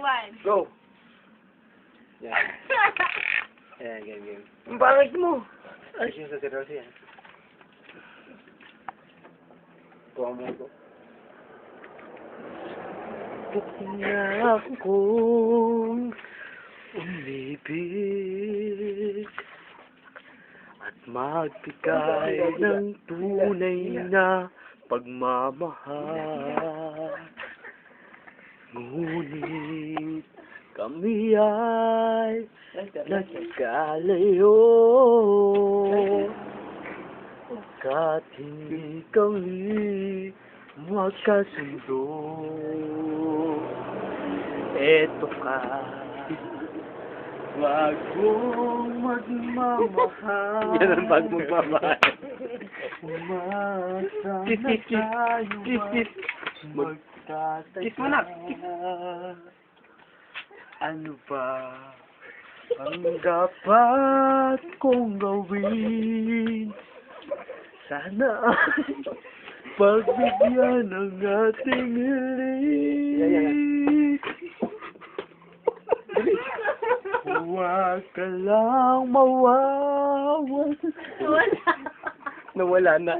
one. Go! Yan. Yan, game. Ang bakit mo? Ay, siya sa seryoso yan. Tuwa mo ito. Gusto na akong umibig at magbigay ng tunay na pagmamahal. Ngunit kami ay nagkalayo pagkat hindi kami magkasundo. Eto ka, wag mong magmamahal. Yan ang pag magmamahal. Umasa na tayo Kiss mo na. Ano ba ang dapat kong gawin? Sana ay pagbigyan ng ating hiling. Huwag ka lang mawawala. Nawala na.